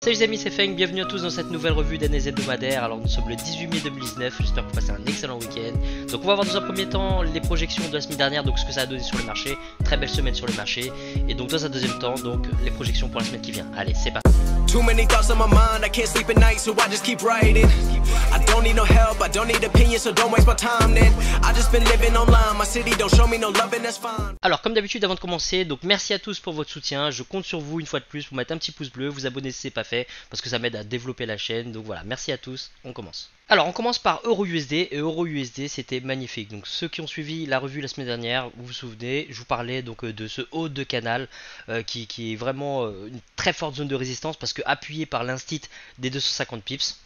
Salut les amis, c'est Feng, bienvenue à tous dans cette nouvelle revue d'analyse hebdomadaire. Alors nous sommes le 18 mai 2019, j'espère que vous passez un excellent week-end. Donc on va voir dans un premier temps les projections de la semaine dernière, donc ce que ça a donné sur le marché. Très belle semaine sur le marché. Et donc dans un deuxième temps, donc les projections pour la semaine qui vient. Allez, c'est parti. Too many thoughts on my mind, I can't sleep at night, so I just keep writing. I don't need no help, I don't need opinions, so don't waste my time then. I just been living online, my city don't show me no love and that's fine. Alors comme d'habitude avant de commencer, donc merci à tous pour votre soutien, je compte sur vous une fois de plus pour mettre un petit pouce bleu, vous abonner si c'est pas fait, parce que ça m'aide à développer la chaîne, donc voilà, merci à tous, on commence. Alors on commence par EURUSD, et EURUSD c'était magnifique, donc ceux qui ont suivi la revue la semaine dernière, vous vous souvenez, je vous parlais donc de ce haut de canal qui est vraiment une très forte zone de résistance, parce que appuyé par l'instit des 250 pips.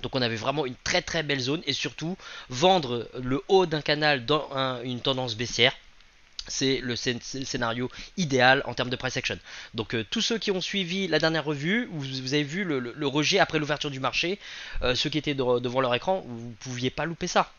Donc on avait vraiment une très belle zone et surtout vendre le haut d'un canal dans une tendance baissière. C'est le scénario idéal en termes de price action. Donc tous ceux qui ont suivi la dernière revue, vous avez vu le rejet après l'ouverture du marché. Ceux qui étaient devant leur écran, vous ne pouviez pas louper ça.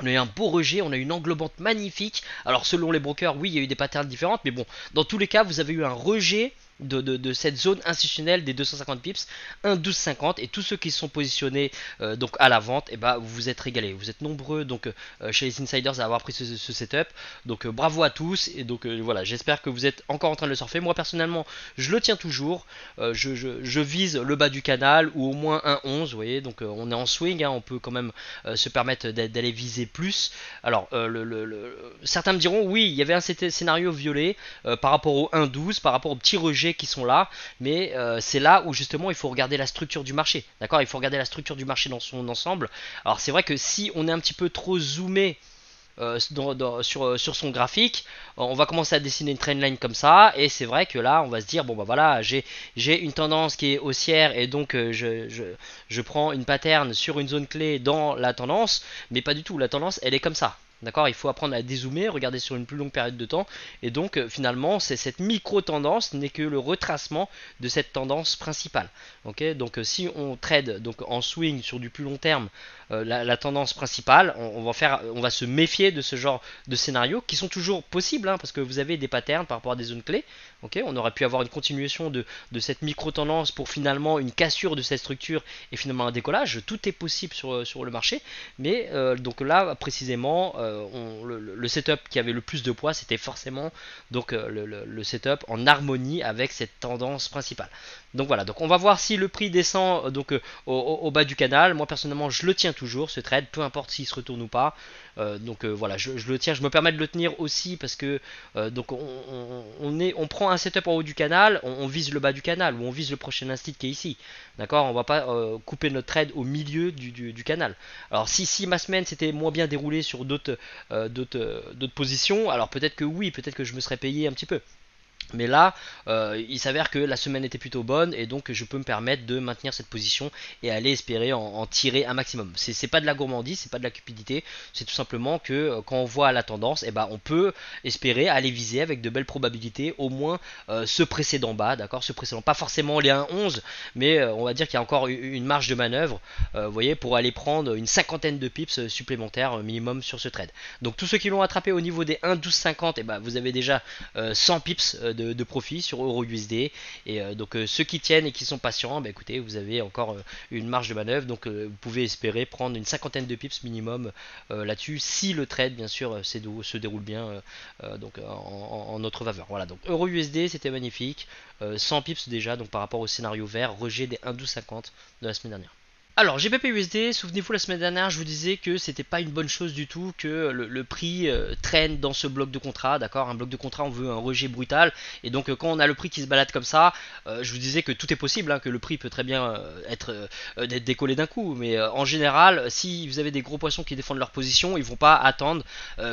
On a eu un beau rejet, on a eu une englobante magnifique. Alors selon les brokers, oui, il y a eu des patterns différentes, mais bon, dans tous les cas, vous avez eu un rejet de cette zone institutionnelle des 250 pips, 1,1250, et tous ceux qui se sont positionnés donc à la vente, et vous vous êtes régalés. Vous êtes nombreux donc chez les insiders à avoir pris ce setup. Donc bravo à tous, et donc voilà, j'espère que vous êtes encore en train de le surfer. Moi personnellement, je le tiens toujours. Je vise le bas du canal ou au moins 1,11, vous voyez. Donc on est en swing, hein, on peut quand même se permettre d'aller viser plus. Alors certains me diront oui, il y avait un scénario violet par rapport au 1,12, par rapport au petit rejet qui sont là, mais c'est là où justement il faut regarder la structure du marché, d'accord. Il faut regarder la structure du marché dans son ensemble. Alors c'est vrai que si on est un petit peu trop zoomé sur son graphique, on va commencer à dessiner une trendline comme ça, et c'est vrai que là on va se dire bon bah voilà, j'ai une tendance qui est haussière, et donc je prends une pattern sur une zone clé dans la tendance, mais pas du tout, la tendance elle est comme ça. D'accord, il faut apprendre à dézoomer, regarder sur une plus longue période de temps, et donc finalement cette micro tendance n'est que le retracement de cette tendance principale. Ok, donc si on trade donc en swing sur du plus long terme la tendance principale, on va se méfier de ce genre de scénarios qui sont toujours possibles, hein, parce que vous avez des patterns par rapport à des zones clés. Ok, on aurait pu avoir une continuation de cette micro tendance pour finalement une cassure de cette structure et finalement un décollage. Tout est possible sur le marché, mais donc là précisément le setup qui avait le plus de poids, c'était forcément donc le setup en harmonie avec cette tendance principale. Donc voilà, donc on va voir si le prix descend donc au bas du canal. Moi personnellement je le tiens toujours ce trade, peu importe s'il se retourne ou pas. Voilà, je le tiens, je me permets de le tenir aussi parce que donc on prend un setup en haut du canal, on vise le bas du canal ou on vise le prochain instit qui est ici. D'accord, on va pas couper notre trade au milieu du canal. Alors si ma semaine s'était moins bien déroulée sur d'autres positions, alors peut-être que oui, peut-être que je me serais payé un petit peu. Mais là, il s'avère que la semaine était plutôt bonne, et donc je peux me permettre de maintenir cette position et aller espérer en tirer un maximum. C'est pas de la gourmandise, c'est pas de la cupidité, c'est tout simplement que quand on voit la tendance, on peut espérer aller viser avec de belles probabilités au moins ce précédent bas, d'accord, ce précédent, pas forcément les 1,11, mais on va dire qu'il y a encore une marge de manœuvre, vous voyez, pour aller prendre une cinquantaine de pips supplémentaires minimum sur ce trade. Donc tous ceux qui l'ont attrapé au niveau des 1,1250, vous avez déjà 100 pips de profit sur EURUSD, et donc ceux qui tiennent et qui sont patients, écoutez, vous avez encore une marge de manœuvre, donc vous pouvez espérer prendre une cinquantaine de pips minimum là-dessus, si le trade bien sûr se déroule bien donc en notre faveur. Voilà, donc EURUSD c'était magnifique, 100 pips déjà, donc par rapport au scénario vert, rejet des 1,1250 de la semaine dernière. Alors GBP/USD, souvenez-vous la semaine dernière je vous disais que c'était pas une bonne chose du tout que le prix traîne dans ce bloc de contrat, d'accord. Un bloc de contrat, on veut un rejet brutal, et donc quand on a le prix qui se balade comme ça, je vous disais que tout est possible, hein, que le prix peut très bien être décollé d'un coup, mais en général si vous avez des gros poissons qui défendent leur position, ils vont pas attendre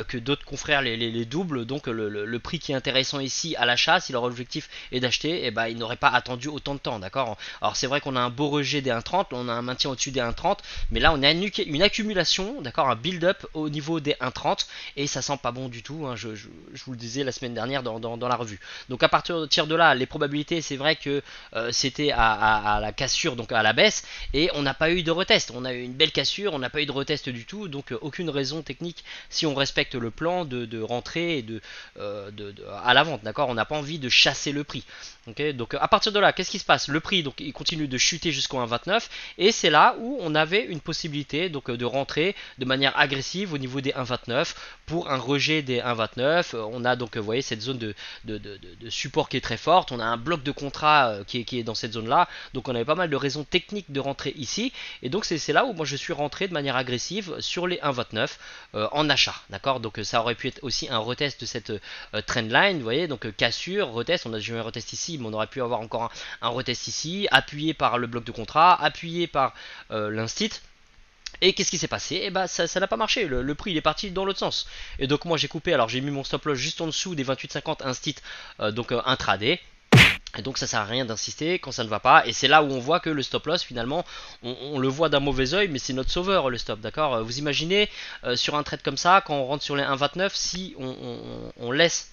que d'autres confrères les doublent, donc le prix qui est intéressant ici à l'achat, si leur objectif est d'acheter, ils n'auraient pas attendu autant de temps, d'accord. Alors c'est vrai qu'on a un beau rejet des 1,30, on a un maintien au-dessus des 1,30, mais là on a une accumulation, d'accord, un build-up au niveau des 1,30 et ça sent pas bon du tout, hein, je vous le disais la semaine dernière dans la revue. Donc à partir de là, les probabilités, c'est vrai que c'était à la cassure, donc à la baisse, et on n'a pas eu de retest. On a eu une belle cassure, on n'a pas eu de retest du tout, donc aucune raison technique, si on respecte le plan, de rentrer et à la vente, d'accord. On n'a pas envie de chasser le prix. Okay, donc à partir de là, qu'est-ce qui se passe? Le prix, donc il continue de chuter jusqu'au 1,29 et c'est là où on avait une possibilité donc de rentrer de manière agressive au niveau des 1,29 pour un rejet des 1,29. On a donc, vous voyez, cette zone de support qui est très forte. On a un bloc de contrat qui est dans cette zone là. Donc on avait pas mal de raisons techniques de rentrer ici. Et donc c'est là où moi je suis rentré de manière agressive sur les 1,29 en achat. D'accord. Donc ça aurait pu être aussi un retest de cette trendline. Vous voyez, donc cassure, retest. On a déjà eu un retest ici, mais on aurait pu avoir encore un retest ici, appuyé par le bloc de contrat, appuyé par l'instit. Et qu'est-ce qui s'est passé? Et bah ça n'a pas marché, le prix il est parti dans l'autre sens. Et donc moi j'ai coupé, alors j'ai mis mon stop loss juste en dessous des 28,50 instit, donc intraday. Et donc ça sert à rien d'insister quand ça ne va pas. Et c'est là où on voit que le stop loss finalement, on le voit d'un mauvais oeil, mais c'est notre sauveur le stop, d'accord. Vous imaginez sur un trade comme ça, quand on rentre sur les 1,29, si on laisse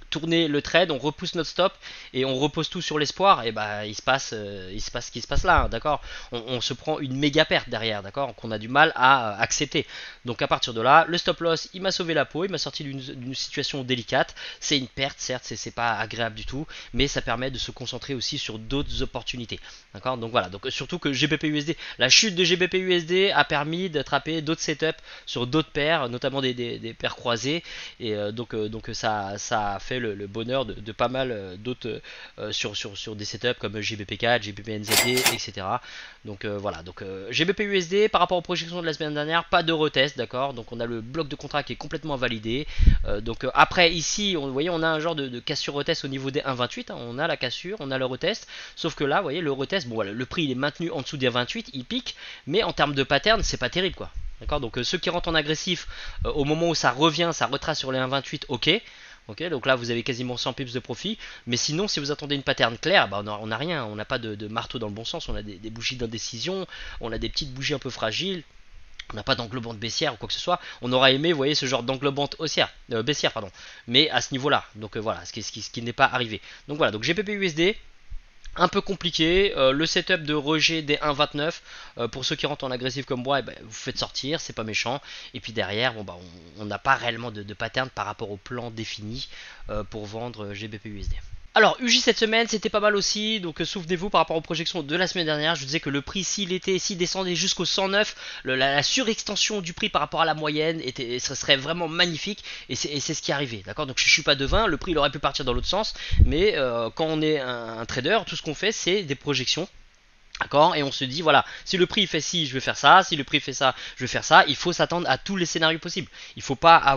tourner le trade, on repousse notre stop et on repose tout sur l'espoir, et bah il se passe ce qui se passe là, hein, d'accord. On se prend une méga perte derrière, d'accord, qu'on a du mal à accepter. Donc à partir de là, le stop loss il m'a sauvé la peau, il m'a sorti d'une situation délicate. C'est une perte, certes, c'est pas agréable du tout, mais ça permet de se concentrer aussi sur d'autres opportunités, d'accord. Donc voilà, donc surtout que GBP/USD, la chute de GBP/USD a permis d'attraper d'autres setups sur d'autres paires, notamment des paires croisées, et donc ça a fait le bonheur de pas mal d'autres sur des setups comme GBP4, GBP/NZD, etc. Donc voilà, donc GBP/USD par rapport aux projections de la semaine dernière, pas de retest, d'accord. Donc on a le bloc de contrat qui est complètement validé. Donc après ici, vous voyez, on a un genre de cassure retest au niveau des 1,28, hein. On a la cassure, on a le retest, sauf que là, vous voyez, le retest, bon voilà, le prix il est maintenu en dessous des 28, il pique, mais en termes de pattern, c'est pas terrible quoi. D'accord, donc ceux qui rentrent en agressif au moment où ça revient, ça retrace sur les 1,28, ok. Ok, donc là vous avez quasiment 100 pips de profit, mais sinon si vous attendez une pattern claire, bah on n'a rien, on n'a pas de marteau dans le bon sens, on a des bougies d'indécision, on a des petites bougies un peu fragiles, on n'a pas d'englobante baissière ou quoi que ce soit. On aurait aimé, vous voyez, ce genre d'englobante baissière, pardon, mais à ce niveau là, donc voilà, ce qui n'est pas arrivé. Donc voilà, donc GBP/USD un peu compliqué, le setup de rejet des 1,29 pour ceux qui rentrent en agressif comme moi, vous faites sortir, c'est pas méchant, et puis derrière bon, on n'a pas réellement de pattern par rapport au plan défini pour vendre GBP/USD. Alors UJ cette semaine c'était pas mal aussi, donc souvenez-vous par rapport aux projections de la semaine dernière, je vous disais que le prix s'il descendait jusqu'au 109, la surextension du prix par rapport à la moyenne ce serait vraiment magnifique, et c'est ce qui est arrivé, d'accord. Donc je suis pas devin, le prix il aurait pu partir dans l'autre sens, mais quand on est un trader, tout ce qu'on fait c'est des projections. D'accord, et on se dit voilà, si le prix fait ci, je vais faire ça, si le prix fait ça, je vais faire ça. Il faut s'attendre à tous les scénarios possibles. Il faut pas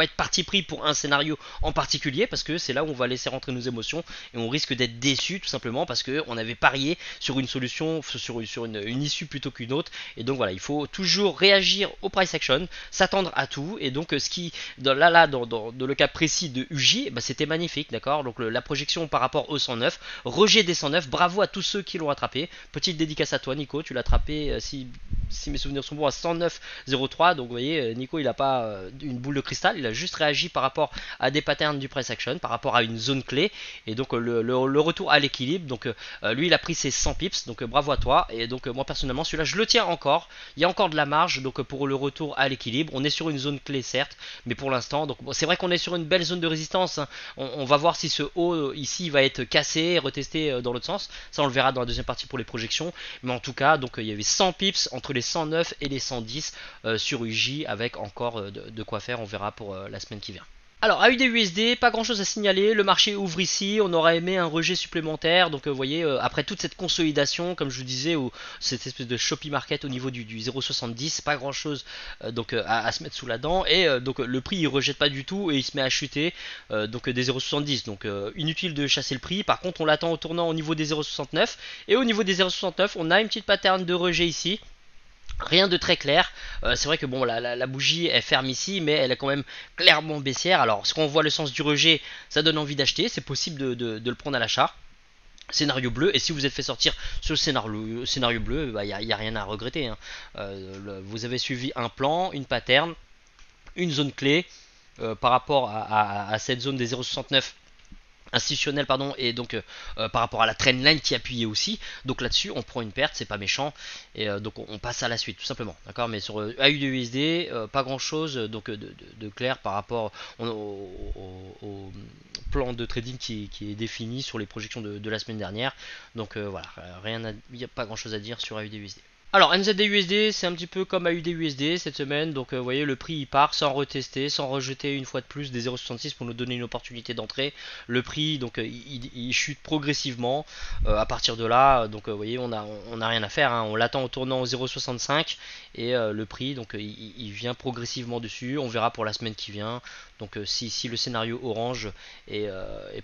être parti pris pour un scénario en particulier, parce que c'est là où on va laisser rentrer nos émotions et on risque d'être déçu tout simplement parce que on avait parié sur une solution, sur une issue plutôt qu'une autre. Et donc voilà, il faut toujours réagir au price action, s'attendre à tout. Et donc ce qui dans le cas précis de UJ, c'était magnifique, d'accord. Donc la projection par rapport au 109, rejet des 109, bravo à tous ceux qui l'ont attrapé. Petite dédicace à toi Nico, tu l'as attrapé si mes souvenirs sont bons à 109,03. donc vous voyez Nico il a pas une boule de cristal, il a juste réagi par rapport à des patterns du price action, par rapport à une zone clé, et donc le retour à l'équilibre. Donc lui il a pris ses 100 pips, donc bravo à toi. Et donc moi personnellement celui-là je le tiens encore, il y a encore de la marge donc pour le retour à l'équilibre. On est sur une zone clé certes, mais pour l'instant donc c'est vrai qu'on est sur une belle zone de résistance, hein. On va voir si ce haut ici va être cassé, retesté dans l'autre sens, ça on le verra dans la deuxième partie pour les projections. Mais en tout cas donc il y avait 100 pips entre les 109 et les 110 sur UJ, avec encore de quoi faire, on verra pour la semaine qui vient. Alors AUD/USD, pas grand chose à signaler, le marché ouvre ici, on aurait aimé un rejet supplémentaire, donc vous voyez après toute cette consolidation comme je vous disais, ou cette espèce de shopping market au niveau du 0,70, pas grand chose donc à se mettre sous la dent, et donc le prix il rejette pas du tout et il se met à chuter donc des 0,70, donc inutile de chasser le prix. Par contre on l'attend au tournant au niveau des 0,69, et au niveau des 0,69 on a une petite pattern de rejet ici. Rien de très clair, c'est vrai que bon la bougie elle ferme ici, mais elle est quand même clairement baissière. Alors quand on voit le sens du rejet, ça donne envie d'acheter, c'est possible de le prendre à l'achat. scénario bleu, et si vous êtes fait sortir sur le scénario bleu, bah, y a rien à regretter, hein. Vous avez suivi un plan, une pattern, une zone clé par rapport à cette zone des 0,69 institutionnel, pardon, et donc par rapport à la trendline qui appuyait aussi. Donc là-dessus on prend une perte, c'est pas méchant, et donc on passe à la suite tout simplement, d'accord. Mais sur AUD/USD pas grand chose donc de clair par rapport au plan de trading qui est défini sur les projections de la semaine dernière. Donc voilà, il n'y a pas grand chose à dire sur AUD/USD. Alors NZD/USD c'est un petit peu comme AUD/USD cette semaine, donc vous voyez le prix il part sans retester, sans rejeter une fois de plus des 0,66 pour nous donner une opportunité d'entrée. Le prix donc il chute progressivement à partir de là, donc vous voyez on a rien à faire, hein. On l'attend au tournant au 0,65 et le prix donc il vient progressivement dessus. On verra pour la semaine qui vient, donc si le scénario orange est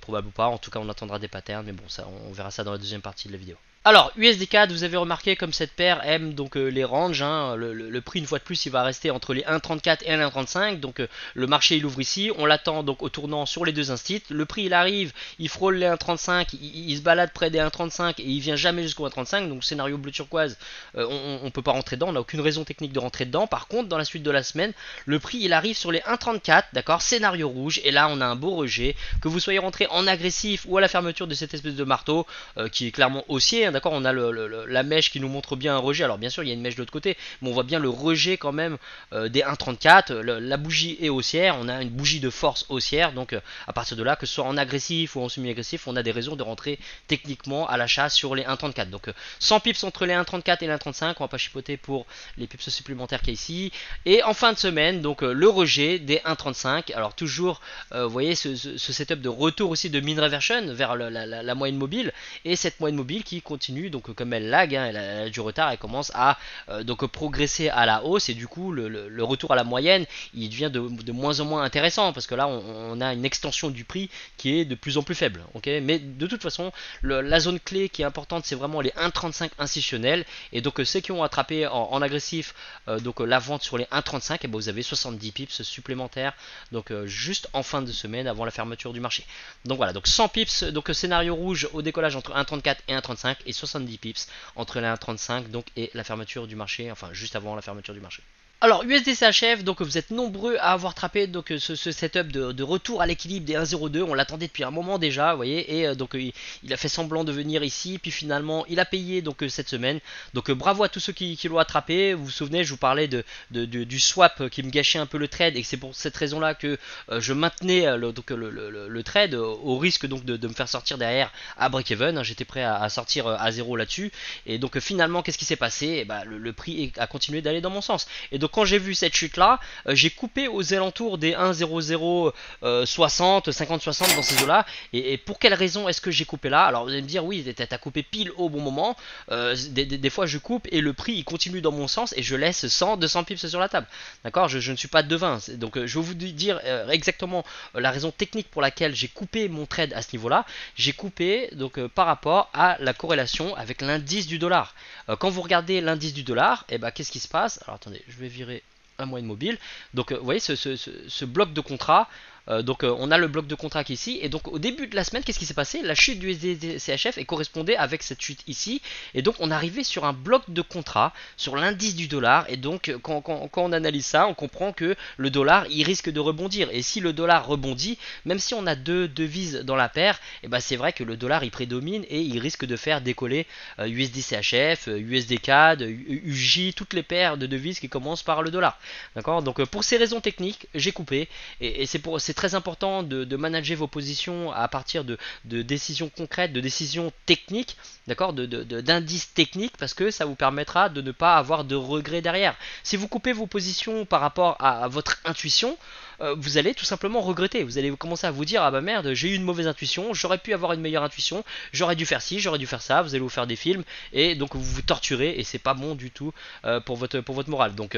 probable ou pas. En tout cas on attendra des patterns, mais bon ça on verra ça dans la deuxième partie de la vidéo. Alors USD/CAD, vous avez remarqué comme cette paire aime donc les ranges, hein. Le prix une fois de plus il va rester entre les 1,34 et 1,35, donc le marché il ouvre ici, on l'attend donc au tournant sur les deux instits, le prix il arrive, il frôle les 1,35, il se balade près des 1,35 et il vient jamais jusqu'au 1,35, donc scénario bleu turquoise, on peut pas rentrer dedans, on n'a aucune raison technique de rentrer dedans. Par contre dans la suite de la semaine, le prix il arrive sur les 1,34, d'accord, scénario rouge, et là on a un beau rejet, que vous soyez rentré en agressif ou à la fermeture de cette espèce de marteau qui est clairement haussier, hein, d'accord, on a la mèche qui nous montre bien un rejet. Alors bien sûr il y a une mèche de l'autre côté, mais on voit bien le rejet quand même des 1,34. La bougie est haussière, on a une bougie de force haussière, donc à partir de là, que ce soit en agressif ou en semi-agressif, on a des raisons de rentrer techniquement à l'achat sur les 1,34. Donc 100 pips entre les 1,34 et les 1,35, on va pas chipoter pour les pips supplémentaires qu'il y a ici. Et en fin de semaine, donc le rejet des 1,35. Alors toujours vous voyez ce setup de retour aussi de mean reversion vers la moyenne mobile, et cette moyenne mobile qui continue, donc comme elle lag, hein, elle a du retard, elle commence à donc progresser à la hausse, et du coup le retour à la moyenne il devient de moins en moins intéressant, parce que là on a une extension du prix qui est de plus en plus faible, ok. Mais de toute façon la zone clé qui est importante c'est vraiment les 1,35 institutionnels, et donc ceux qui ont attrapé en agressif donc la vente sur les 1,35, et ben vous avez 70 pips supplémentaires, donc juste en fin de semaine avant la fermeture du marché. Donc voilà, donc 100 pips, donc scénario rouge au décollage entre 1,34 et 1,35, et 70 pips entre les 1,35 donc et la fermeture du marché, enfin juste avant la fermeture du marché. Alors USD/CHF, donc vous êtes nombreux à avoir trappé donc ce setup de retour à l'équilibre des 1,02. On l'attendait depuis un moment déjà, vous voyez, et donc il a fait semblant de venir ici, puis finalement il a payé donc cette semaine. Donc bravo à tous ceux qui l'ont attrapé. Vous vous souvenez, je vous parlais du swap qui me gâchait un peu le trade, et que c'est pour cette raison là que je maintenais le trade au risque donc de me faire sortir derrière à break-even. J'étais prêt à sortir à zéro là-dessus, et donc finalement qu'est-ce qui s'est passé? Et bah, le prix a continué d'aller dans mon sens, et donc quand j'ai vu cette chute là, j'ai coupé aux alentours des 1,0060, 50-60 dans ces eaux là. Et pour quelle raison est-ce que j'ai coupé là? Alors vous allez me dire oui, t'as coupé pile au bon moment. Des fois je coupe et le prix il continue dans mon sens, et je laisse 100, 200 pips sur la table, d'accord. Je ne suis pas devin, donc je vais vous dire exactement la raison technique pour laquelle j'ai coupé mon trade à ce niveau là. J'ai coupé donc par rapport à la corrélation avec l'indice du dollar. Quand vous regardez l'indice du dollar, et bah qu'est-ce qui se passe? Alors attendez, je vais virer un moyen mobile. Donc vous voyez ce bloc de contrat. Donc on a le bloc de contrat qui est ici, et donc au début de la semaine qu'est-ce qui s'est passé? La chute du USD/CHF et correspondait avec cette chute ici, et donc on arrivait sur un bloc de contrat sur l'indice du dollar, et donc quand on analyse ça, on comprend que le dollar il risque de rebondir, et si le dollar rebondit, même si on a deux devises dans la paire, et ben c'est vrai que le dollar il prédomine et il risque de faire décoller USD/CHF, USD/CAD, UJ, toutes les paires de devises qui commencent par le dollar, d'accord. Donc pour ces raisons techniques j'ai coupé, et c'est très important de manager vos positions à partir de décisions concrètes, de décisions techniques, d'accord, d'indices techniques, parce que ça vous permettra de ne pas avoir de regrets derrière. Si vous coupez vos positions par rapport à votre intuition, vous allez tout simplement regretter. Vous allez commencer à vous dire ah bah merde, j'ai eu une mauvaise intuition, j'aurais pu avoir une meilleure intuition, j'aurais dû faire ci, j'aurais dû faire ça. Vous allez vous faire des films, et donc vous vous torturez, et c'est pas bon du tout pour votre morale. Donc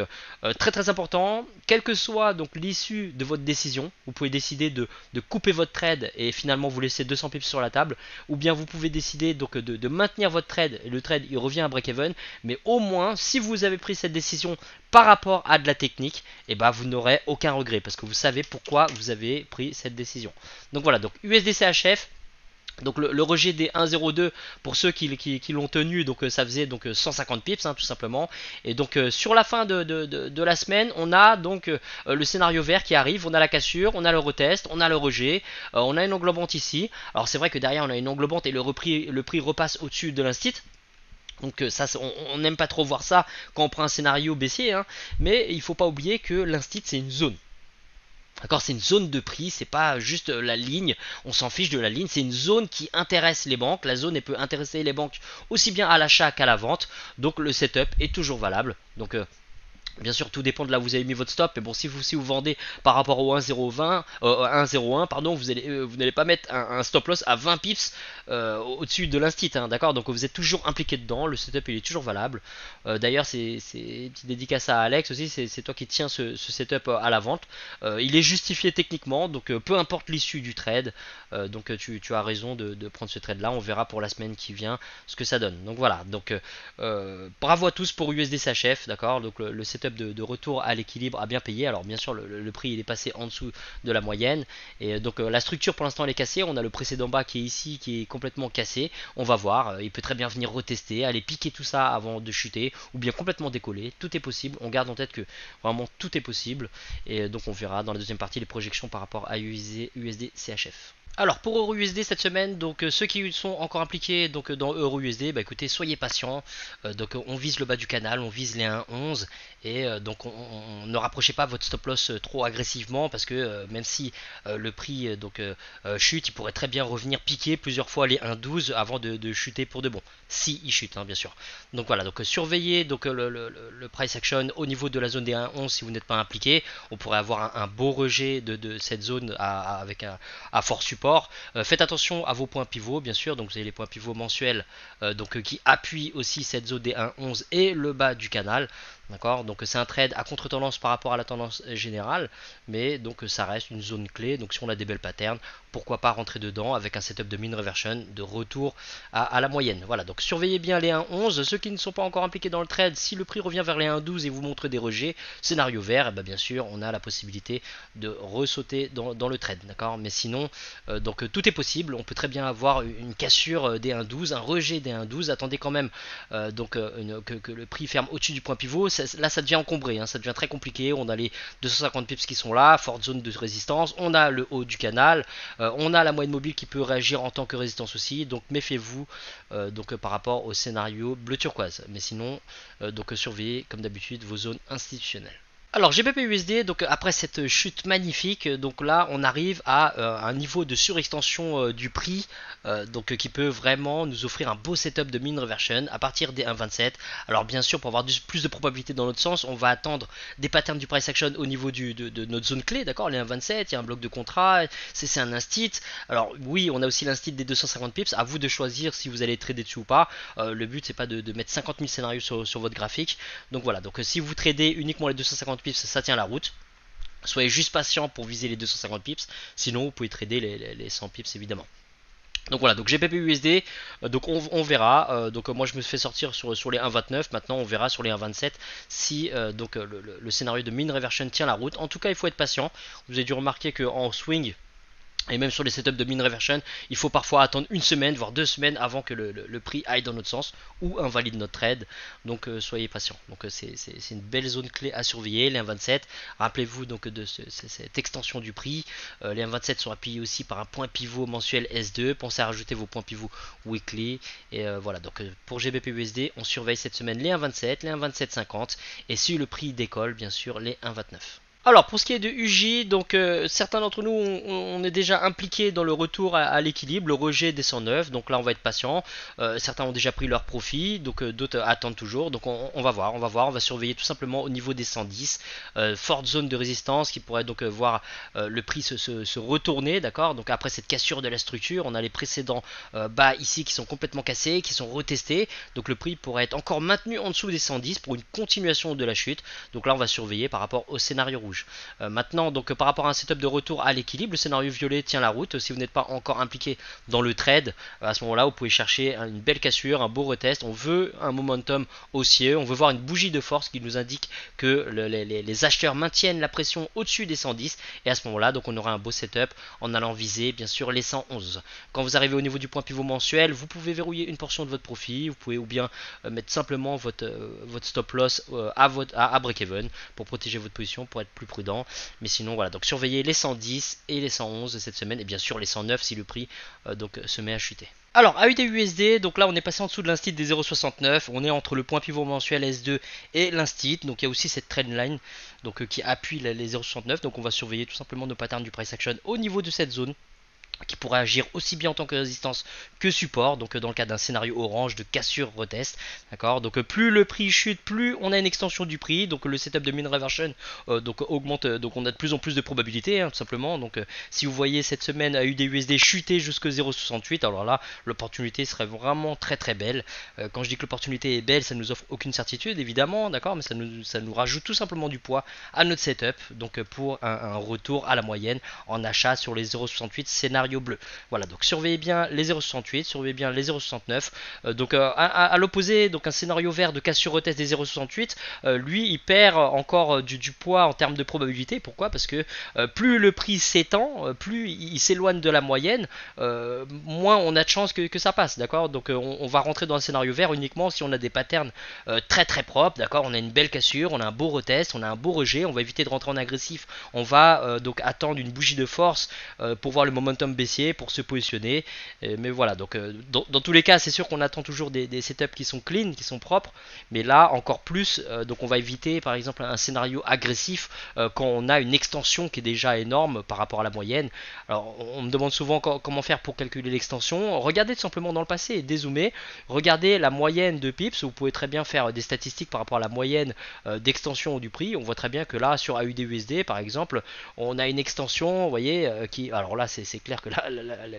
très très important, quelle que soit donc l'issue de votre décision, vous pouvez décider de couper votre trade et finalement vous laisser 200 pips sur la table, ou bien vous pouvez décider donc de maintenir votre trade, et le trade il revient à break-even. Mais au moins si vous avez pris cette décision par rapport à de la technique, et bah vous n'aurez aucun regret, parce que vous savez pourquoi vous avez pris cette décision. Donc voilà, donc USD/CHF, Donc le rejet des 1,02 pour ceux qui l'ont tenu, donc ça faisait donc 150 pips tout simplement. Et donc sur la fin de la semaine, on a donc le scénario vert qui arrive, on a la cassure, on a le retest, on a le rejet, on a une englobante ici. Alors c'est vrai que derrière on a une englobante et le prix repasse au-dessus de l'instit. Donc ça, on n'aime pas trop voir ça quand on prend un scénario baissier, hein, mais il ne faut pas oublier que l'instit c'est une zone. D'accord, c'est une zone de prix, c'est pas juste la ligne, on s'en fiche de la ligne, c'est une zone qui intéresse les banques. La zone elle peut intéresser les banques aussi bien à l'achat qu'à la vente, donc le setup est toujours valable. Donc bien sûr, tout dépend de là où vous avez mis votre stop. Mais bon, si vous vendez par rapport au 1,01, pardon, vous n'allez pas mettre un stop loss à 20 pips au-dessus de l'instit, hein, d'accord. Donc vous êtes toujours impliqué dedans. Le setup il est toujours valable. D'ailleurs, c'est petite dédicace à Alex aussi. C'est toi qui tiens ce setup à la vente. Il est justifié techniquement, donc peu importe l'issue du trade. Donc tu as raison de prendre ce trade là. On verra pour la semaine qui vient ce que ça donne. Donc voilà. Donc bravo à tous pour USD SHF, d'accord. Donc le setup de retour à l'équilibre a bien payé. Alors bien sûr le prix il est passé en dessous de la moyenne et donc la structure pour l'instant elle est cassée. On a le précédent bas qui est ici qui est complètement cassé. On va voir, il peut très bien venir retester, aller piquer tout ça avant de chuter ou bien complètement décoller. Tout est possible, on garde en tête que vraiment tout est possible et donc on verra dans la deuxième partie les projections par rapport à USD CHF. Alors pour EURUSD cette semaine, donc ceux qui sont encore impliqués donc dans EURUSD, bah écoutez, soyez patients. Donc on vise le bas du canal, on vise les 1,11 et donc on ne rapprochez pas votre stop loss trop agressivement parce que même si le prix chute, il pourrait très bien revenir piquer plusieurs fois les 1,12 avant de chuter pour de bon. Si il chute, hein, bien sûr. Donc voilà, donc surveillez donc le price action au niveau de la zone des 1,11 si vous n'êtes pas impliqué. On pourrait avoir un beau rejet de cette zone avec à fort support. Faites attention à vos points pivots, bien sûr. Donc vous avez les points pivots mensuels qui appuient aussi cette zone des 1,11 et le bas du canal. D'accord, donc c'est un trade à contre-tendance par rapport à la tendance générale, mais donc ça reste une zone clé. Donc si on a des belles patterns, pourquoi pas rentrer dedans avec un setup de mean reversion de retour à la moyenne. Voilà, donc surveillez bien les 1,11. Ceux qui ne sont pas encore impliqués dans le trade, si le prix revient vers les 1,12 et vous montre des rejets, scénario vert, et bien sûr on a la possibilité de ressauter dans le trade. D'accord, mais sinon donc tout est possible. On peut très bien avoir une cassure des 1,12, un rejet des 1,12. Attendez quand même que le prix ferme au-dessus du point pivot. Là ça devient encombré, hein, ça devient très compliqué. On a les 250 pips qui sont là, forte zone de résistance, on a le haut du canal, on a la moyenne mobile qui peut réagir en tant que résistance aussi, donc méfiez-vous par rapport au scénario bleu turquoise. Mais sinon donc surveillez comme d'habitude vos zones institutionnelles. Alors GBP USD, donc après cette chute magnifique, donc là on arrive à un niveau de surextension du prix qui peut vraiment nous offrir un beau setup de mean reversion à partir des 1,27. Alors bien sûr pour avoir plus de probabilité dans l'autre sens, on va attendre des patterns du price action au niveau de notre zone clé, d'accord, les 1,27, il y a un bloc de contrat, c'est un instit. Alors oui, on a aussi l'instit des 250 pips, à vous de choisir si vous allez trader dessus ou pas. Le but c'est pas de mettre 50 000 scénarios sur votre graphique. Donc voilà, donc si vous tradez uniquement les 250 pips, ça tient la route. Soyez juste patient pour viser les 250 pips, sinon vous pouvez trader les 100 pips évidemment. Donc voilà, donc GBP USD, donc on verra. Donc moi je me fais sortir sur les 1,29. Maintenant on verra sur les 1,27 si le scénario de mean reversion tient la route. En tout cas il faut être patient. Vous avez dû remarquer qu'en swing et même sur les setups de mean reversion, il faut parfois attendre une semaine, voire 2 semaines avant que le prix aille dans notre sens ou invalide notre trade. Donc soyez patient. Donc c'est une belle zone clé à surveiller, les 1,27. Rappelez-vous donc de cette extension du prix. Les 1,27 sont appuyés aussi par un point pivot mensuel S2. Pensez à rajouter vos points pivots weekly. Et voilà, donc pour GBP USD, on surveille cette semaine les 1,27, les 1,2750. Et si le prix décolle, bien sûr, les 1,29. Alors pour ce qui est de UJ, donc certains d'entre nous on est déjà impliqués dans le retour à l'équilibre, le rejet des 109, donc là on va être patient. Certains ont déjà pris leur profit, donc d'autres attendent toujours, donc on va voir, on va surveiller tout simplement au niveau des 110, forte zone de résistance qui pourrait donc voir le prix se retourner, d'accord. Donc après cette cassure de la structure, on a les précédents bas ici qui sont complètement cassés, qui sont retestés, donc le prix pourrait être encore maintenu en dessous des 110 pour une continuation de la chute. Donc là on va surveiller par rapport au scénario rouge. rouge. Maintenant, donc par rapport à un setup de retour à l'équilibre, le scénario violet tient la route. Si vous n'êtes pas encore impliqué dans le trade, à ce moment-là, vous pouvez chercher une belle cassure, un beau retest. On veut un momentum haussier, on veut voir une bougie de force qui nous indique que les acheteurs maintiennent la pression au-dessus des 110, et à ce moment-là, donc on aura un beau setup en allant viser bien sûr les 111. Quand vous arrivez au niveau du point pivot mensuel, vous pouvez verrouiller une portion de votre profit, vous pouvez ou bien mettre simplement votre stop loss à break-even pour protéger votre position, pour être plus prudent. Mais sinon voilà, donc surveillez les 110 et les 111 cette semaine, et bien sûr les 109 si le prix donc se met à chuter. Alors AUD/USD, donc là on est passé en dessous de l'instit des 0,69, on est entre le point pivot mensuel S2 et l'instit, donc il y a aussi cette trendline donc, qui appuie les 0,69, donc on va surveiller tout simplement nos patterns du price action au niveau de cette zone, qui pourrait agir aussi bien en tant que résistance que support, donc dans le cas d'un scénario orange de cassure retest, d'accord. Donc plus le prix chute, plus on a une extension du prix, donc le setup de mean reversion donc augmente, donc on a de plus en plus de probabilités tout simplement. Donc si vous voyez cette semaine AUD/USD chuter jusqu'à 0,68, alors là l'opportunité serait vraiment très très belle. Quand je dis que l'opportunité est belle, ça ne nous offre aucune certitude évidemment, d'accord, mais ça nous rajoute tout simplement du poids à notre setup, donc pour un retour à la moyenne en achat sur les 0,68 scénario bleu. Voilà, donc surveillez bien les 0,68, surveillez bien les 0,69. Donc à l'opposé, donc un scénario vert de cassure retest des 0,68, lui il perd encore du poids en termes de probabilité. Pourquoi? Parce que plus le prix s'étend, plus il s'éloigne de la moyenne, moins on a de chances que ça passe, d'accord. Donc on va rentrer dans un scénario vert uniquement si on a des patterns très très propres, d'accord. On a une belle cassure, on a un beau retest, on a un beau rejet, on va éviter de rentrer en agressif, on va donc attendre une bougie de force pour voir le momentum baissier, pour se positionner. Mais voilà, donc dans tous les cas c'est sûr qu'on attend toujours des setups qui sont clean, qui sont propres, mais là encore plus, donc on va éviter par exemple un scénario agressif quand on a une extension qui est déjà énorme par rapport à la moyenne. Alors on me demande souvent comment faire pour calculer l'extension. Regardez tout simplement dans le passé et dézoomer, regardez la moyenne de pips, vous pouvez très bien faire des statistiques par rapport à la moyenne d'extension du prix. On voit très bien que là sur AUD/USD par exemple, on a une extension, vous voyez, qui, alors là c'est clair que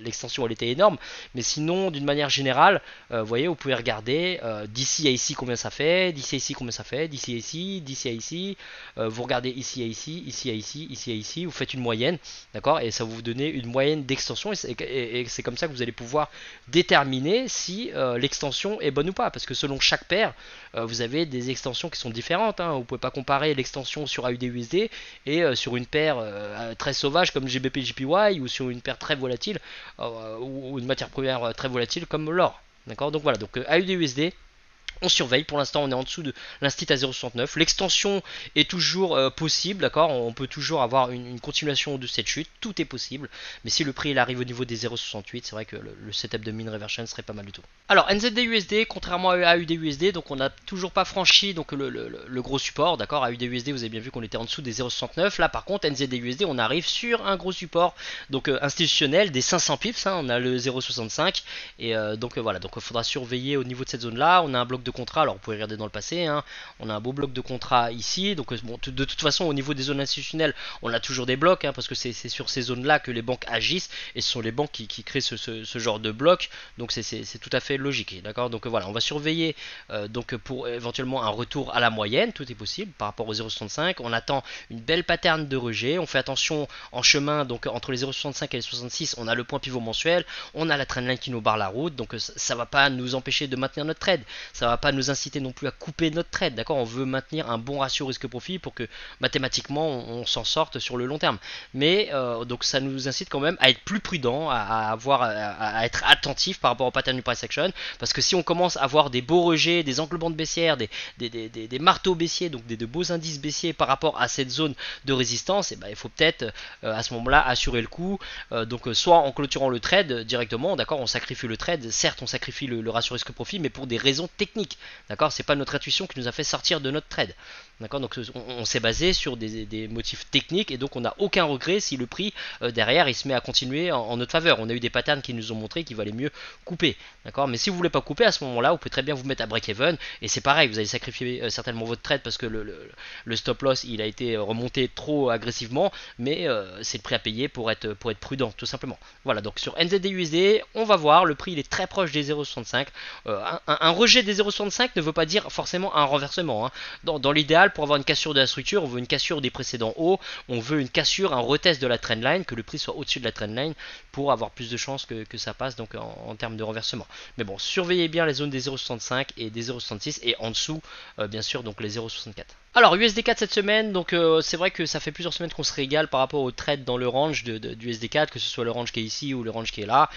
l'extension elle était énorme, mais sinon d'une manière générale, vous voyez, vous pouvez regarder d'ici à ici combien ça fait, d'ici à ici combien ça fait, d'ici à ici, d'ici à ici, vous regardez ici à ici, ici à ici, ici à ici, vous faites une moyenne, d'accord, et ça va vous donner une moyenne d'extension, et c'est comme ça que vous allez pouvoir déterminer si l'extension est bonne ou pas, parce que selon chaque paire, vous avez des extensions qui sont différentes, hein. Vous pouvez pas comparer l'extension sur AUD/USD et sur une paire très sauvage comme GBP/JPY ou sur une paire très volatile ou une matière première très volatile comme l'or, d'accord. Donc voilà, donc AUD/USD on surveille. Pour l'instant on est en dessous de l'instit à 0,69, l'extension est toujours possible, d'accord, on peut toujours avoir une continuation de cette chute, tout est possible, mais si le prix il arrive au niveau des 0,68, c'est vrai que le setup de mean reversion serait pas mal du tout. Alors NZD/USD, contrairement à AUD/USD, donc on n'a toujours pas franchi donc le gros support, d'accord. AUD/USD vous avez bien vu qu'on était en dessous des 0,69, là par contre NZD/USD on arrive sur un gros support donc institutionnel des 500 pips, hein, on a le 0,65 et donc voilà, donc il faudra surveiller au niveau de cette zone là. On a un bloc de contrat, alors vous pouvez regarder dans le passé, hein, on a un beau bloc de contrat ici, donc bon, de toute façon au niveau des zones institutionnelles on a toujours des blocs, hein, parce que c'est sur ces zones là que les banques agissent, et ce sont les banques qui créent ce genre de bloc, donc c'est tout à fait logique, d'accord. Donc voilà, on va surveiller donc pour éventuellement un retour à la moyenne, tout est possible par rapport au 0,65, on attend une belle pattern de rejet, on fait attention en chemin, donc entre les 0,65 et les 66 on a le point pivot mensuel, on a la trendline qui nous barre la route, donc ça va pas nous empêcher de maintenir notre trade, ça va pas nous inciter non plus à couper notre trade, d'accord. On veut maintenir un bon ratio risque-profit pour que mathématiquement on s'en sorte sur le long terme, mais donc ça nous incite quand même à être plus prudent, à être attentif par rapport au pattern du price action, parce que si on commence à avoir des beaux rejets, des englobantes baissières, des marteaux baissiers, donc de beaux indices baissiers par rapport à cette zone de résistance, et ben il faut peut-être à ce moment-là assurer le coup, donc soit en clôturant le trade directement, d'accord, on sacrifie le trade, certes on sacrifie le ratio risque-profit, mais pour des raisons techniques, d'accord, c'est pas notre intuition qui nous a fait sortir de notre trade, d'accord. Donc on s'est basé sur des motifs techniques, et donc on n'a aucun regret si le prix derrière il se met à continuer en notre faveur. On a eu des patterns qui nous ont montré qu'il valait mieux couper, d'accord. Mais si vous voulez pas couper à ce moment là, vous pouvez très bien vous mettre à break-even, et c'est pareil, vous allez sacrifier certainement votre trade parce que le stop loss il a été remonté trop agressivement, mais c'est le prix à payer pour être prudent tout simplement. Voilà, donc sur NZD/USD on va voir, le prix il est très proche des 0,65, un rejet des 0,65 0,65 ne veut pas dire forcément un renversement, hein. Dans l'idéal, pour avoir une cassure de la structure, on veut une cassure des précédents hauts, on veut une cassure, un retest de la trendline, que le prix soit au-dessus de la trendline pour avoir plus de chances que ça passe donc en termes de renversement. Mais bon, surveillez bien les zones des 0,65 et des 0,66 et en dessous, bien sûr, donc les 0,64. Alors USD4 cette semaine, donc c'est vrai que ça fait plusieurs semaines qu'on se régale par rapport au trade dans le range du USD4, que ce soit le range qui est ici ou le range qui est là.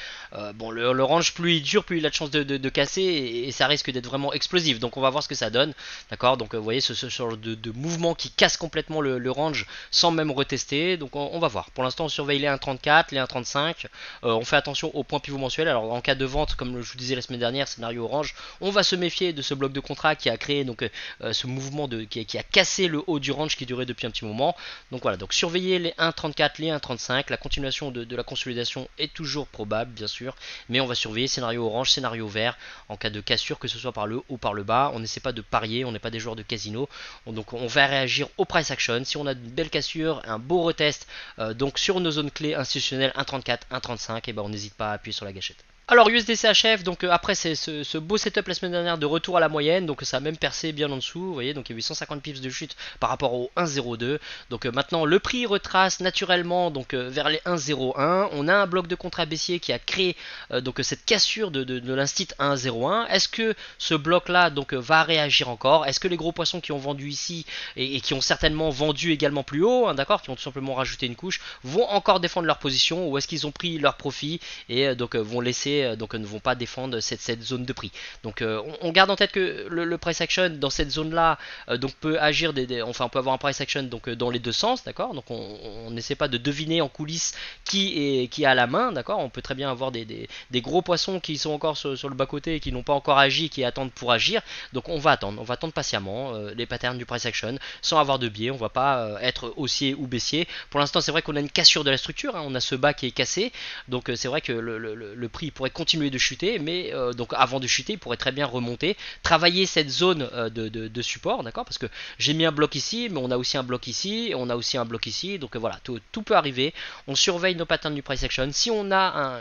Bon, le range, plus il dure, plus il a de chances de casser et ça risque d'être vraiment explosif. Donc on va voir ce que ça donne, d'accord. Donc vous voyez ce genre de mouvement qui casse complètement le range sans même retester. Donc on va voir. Pour l'instant on surveille les 1,34, les 1,35. On fait attention au point pivot mensuel. Alors en cas de vente, comme je vous disais la semaine dernière, scénario orange, on va se méfier de ce bloc de contrat qui a créé donc ce mouvement qui a cassé le haut du range qui durait depuis un petit moment. Donc voilà, donc surveillez les 1,34, les 1,35. La continuation de la consolidation est toujours probable, bien sûr, mais on va surveiller scénario orange, scénario vert en cas de cassure, que ce soit par le haut ou par le bas. On n'essaie pas de parier, on n'est pas des joueurs de casino. Donc on va réagir au price action. Si on a une belle cassure, un beau retest donc sur nos zones clés institutionnelles 1,34, 1,35, et ben on n'hésite pas à appuyer sur la gâchette. Alors USD-CHF, donc après c'est ce beau setup la semaine dernière de retour à la moyenne, donc ça a même percé bien en dessous, vous voyez, donc il y a eu 150 pips de chute par rapport au 1,02. Donc maintenant le prix retrace naturellement donc vers les 1,01. On a un bloc de contrat baissier qui a créé donc cette cassure de l'instit 1,01. Est-ce que ce bloc là donc va réagir encore? Est-ce que les gros poissons qui ont vendu ici et qui ont certainement vendu également plus haut, hein, d'accord, qui ont tout simplement rajouté une couche, vont encore défendre leur position, ou est-ce qu'ils ont pris leur profit et donc vont laisser donc ne vont pas défendre cette zone de prix? Donc on garde en tête que le price action dans cette zone là donc peut agir enfin on peut avoir un price action donc dans les deux sens, d'accord. Donc on n'essaie pas de deviner en coulisses qui a la main, d'accord. On peut très bien avoir des gros poissons qui sont encore sur le bas côté et qui n'ont pas encore agi, qui attendent pour agir. Donc on va attendre patiemment les patterns du price action sans avoir de biais. On va pas être haussier ou baissier. Pour l'instant c'est vrai qu'on a une cassure de la structure, hein. On a ce bas qui est cassé, donc c'est vrai que le prix pourrait continuer de chuter, mais donc avant de chuter il pourrait très bien remonter, travailler cette zone de support, d'accord, parce que j'ai mis un bloc ici, mais on a aussi un bloc ici, et on a aussi un bloc ici, donc voilà, tout peut arriver. On surveille nos patterns du price action. Si on a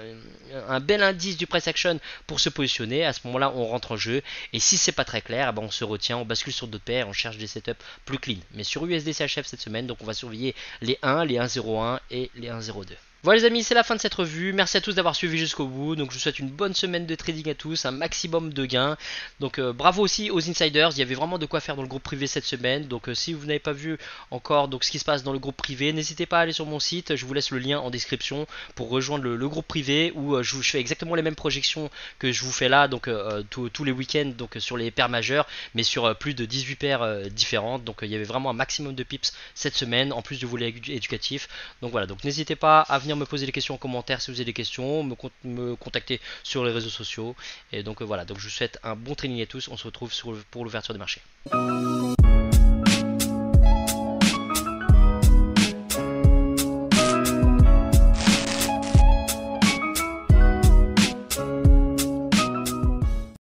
un bel indice du price action pour se positionner, à ce moment là on rentre en jeu, et si c'est pas très clair, eh ben on se retient, on bascule sur d'autres paires, on cherche des setups plus clean. Mais sur USD-CHF cette semaine, donc on va surveiller les 1, les 1,01 et les 1,02. Voilà les amis, c'est la fin de cette revue. Merci à tous d'avoir suivi jusqu'au bout. Donc je vous souhaite une bonne semaine de trading à tous, un maximum de gains. Donc bravo aussi aux insiders, il y avait vraiment de quoi faire dans le groupe privé cette semaine. Donc si vous n'avez pas vu encore donc ce qui se passe dans le groupe privé, n'hésitez pas à aller sur mon site. Je vous laisse le lien en description pour rejoindre le groupe privé où je fais exactement les mêmes projections que je vous fais là, donc tous les week-ends, donc sur les paires majeures, mais sur plus de 18 paires différentes. Donc il y avait vraiment un maximum de pips cette semaine, en plus du volet éducatif. Donc voilà, donc n'hésitez pas à venir me poser des questions en commentaire si vous avez des questions, me contacter sur les réseaux sociaux. Et donc voilà, donc je vous souhaite un bon trading à tous. On se retrouve pour l'ouverture des marchés.